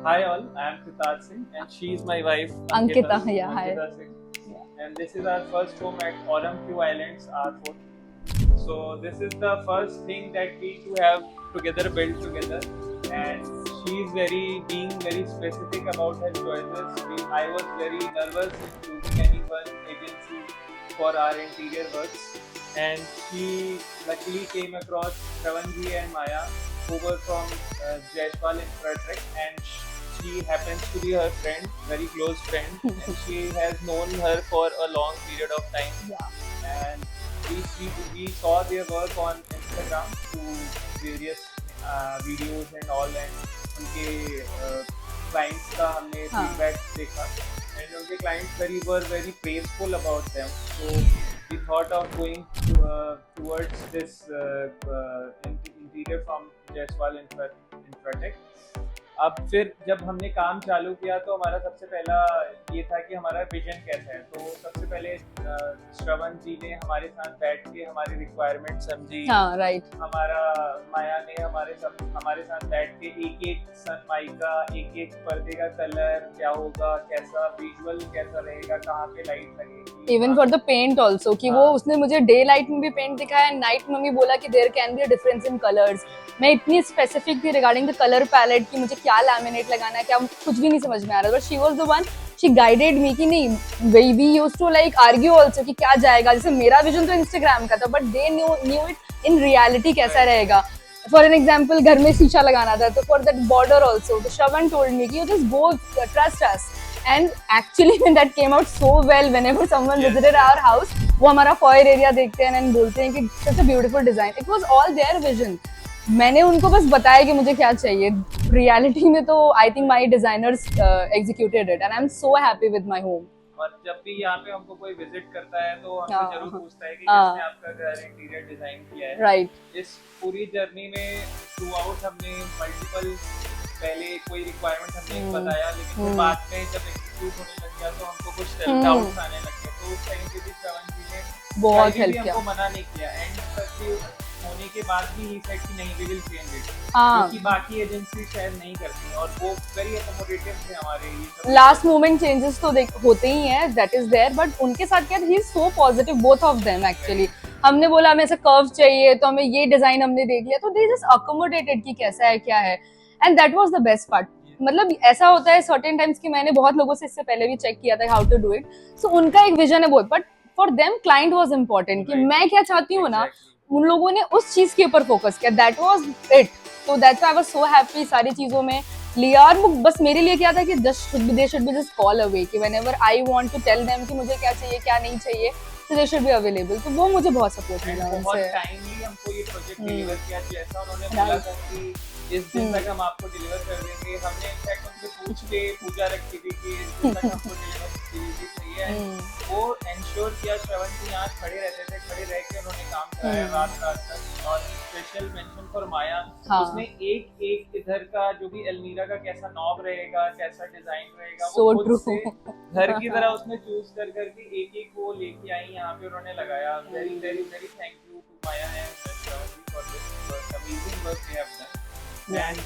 Hi all, I am Kritaj Singh and she is my wife Ankita, yeah, hi. Ankita Singh. And this is our first home at Aurum Q Islands, R4. So this is the first thing that we two have together built together, and she is being very specific about her choices. I was very nervous in choosing any one agency for our interior works, and she luckily came across Shravanji and Maya, who were from Jaiswal Infratech, and she happens to be her friend, very close friend, and she has known her for a long period of time. Yeah. And we saw their work on Instagram through various videos and all, and उनके clients का हमने feedback देखा, and उनके clients were very praiseful about them. So we thought of going towards this interior from Jaiswal Infratech. अब फिर जब हमने काम चालू किया तो हमारा सबसे पहला ये था कि हमारा विजन कैसा है। तो सबसे पहले श्रवण जी ने हमारे साथ बैठ के हमारी रिक्वायरमेंट समझी। हाँ, राइट। हमारा माया ने हमारे साथ बैठ के एक सनमाइका, एक पर्दे का कलर क्या होगा, कैसा विजुअल कैसा रहेगा, कहाँ पे लाइट लगेगी, even for the paint also कि वो उसने मुझे डे लाइट में भी पेंट दिखाया, नाइट में भी बोला कि there can be a difference in colours. मैं इतनी स्पेसिफिक थी रिगार्डिंग द कलर पैलेट कि मुझे क्या लैमिनेट लगाना है, क्या कुछ भी नहीं समझ में आ रहा, but she was the one, she guided me कि नहीं, we used to like argue also कि क्या जाएगा। जैसे मेरा विजन तो इंस्टाग्राम का था, but they knew it in reality कैसा रहेगा। फॉर एन एग्जाम्पल, घर में शीशा लगाना था, तो for that border also Shravan told me कि you just go, trust us. And actually when that came out so well, whenever someone visited our house, वो हमारा foyer area देखते हैं and बोलते हैं कि such a beautiful design. It was all their vision. मैंने उनको बस बताया कि मुझे क्या चाहिए। Reality में तो I think my designers executed it, and I'm so happy with my home. और जब भी यहाँ पे हमको कोई विजिट करता है तो हमसे जरूर पूछता है कि किसने आपका घर इंटीरियर डिजाइन किया है। राइट। इस पूरी जर्नी में थ्रू आउट हमने मल्टीपल, पहले कोई रिक्वायरमेंट हमने बताया, लेकिन बाद में जब एग्जीक्यूट होने लग गया तो हमको कुछ डाउट्स आने लग गए। तो उस टाइम पे भी श्रवण जी ने बहुत हेल्प किया, हमको मना नहीं किया, एंड तक होने के बाद भी ही सेड कि नहीं, वी विल चेंज इट, क्योंकि बाकी एजेंसी शायद नहीं करती, और वो वेरी अकोमोडेटिव थे हमारे ये। लास्ट मोमेंट चेंजेस तो होते ही हैं, दैट इज देयर, बट उनके साथ क्या, he is so positive, both of them actually. हमने बोला हमें ऐसा कर्व चाहिए, तो हमें ये डिजाइन हमने देख लिया, तो दे जस्ट अकोमोडेटेड कि कैसा है क्या है, and that was the best part. मतलब ऐसा होता है सर्टेन टाइम्स कि मैंने बहुत लोगों से इससे पहले भी चेक किया था हाउ टू डू इट, सो उनका एक विजन है बहुत, but for them client was important कि मैं क्या चाहती हूँ ना, उन लोगों ने उस चीज के ऊपर फोकस किया, दैट वाज इट। तो that's why I was so happy सारी चीजों में लिया। और बस मेरे लिए क्या था कि they should be just call away, कि whenever I want to tell them कि मुझे क्या चाहिए क्या नहीं चाहिए, तो दे शुड बी अवेलेबल। तो वो मुझे बहुत सपोर्ट मिला उनसे। बहुत टाइमली हमको ये प्रोजेक्ट डिलीवर किया, जैसा उन्होंने बोला था कि इस दिन तक हम आपको डिलीवर कर देंगे। हमने इनफैक्ट उनसे पूछ के पूजा रखी थी कि इस दिन तक हमको डिलीवरी चाहिए, वो एंश्योर किया। श्रवण जी यहाँ खड़े रहते थे, खड़े रह के उन्होंने काम कराया रात तक। और स्पेशल मेंशन फॉर माया, उसने एक इधर का जो भी अलमीरा का कैसा नॉब रहेगा, कैसा डिजाइन रहेगा, वो खुद से घर की तरह उसने चूज कर करके एक वो लेके आई, यहाँ पे उन्होंने लगाया। Very very very thank you to Maya and Shravan ji for this amazing work they have done, and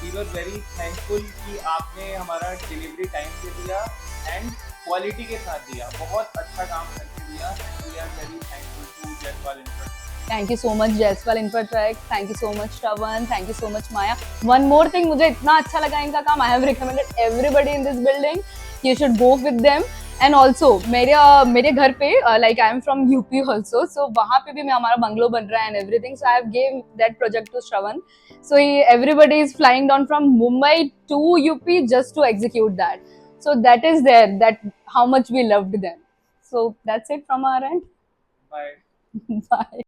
we were very thankful कि आपने हमारा डिलीवरी टाइम पे दिया एंड क्वालिटी के साथ दिया, बहुत अच्छा काम करके दिया। We are very thankful to Jaiswal Infratech. Thank you so much Jaiswal Infratech, thank you so much Shravan, thank you so much Maya. One more thing, मुझे इतना अच्छा लगा इनका काम, I have recommended everybody in this building, you should go with them. And also मेरे घर पे like I am from UP also, so वहाँ पे भी हमारा बंगलो बन रहा है and everything, so I have gave that project to Shravan, so everybody is flying down from Mumbai to UP just to execute that, so that is there, that how much we loved them. So that's it from our end. Bye. Bye.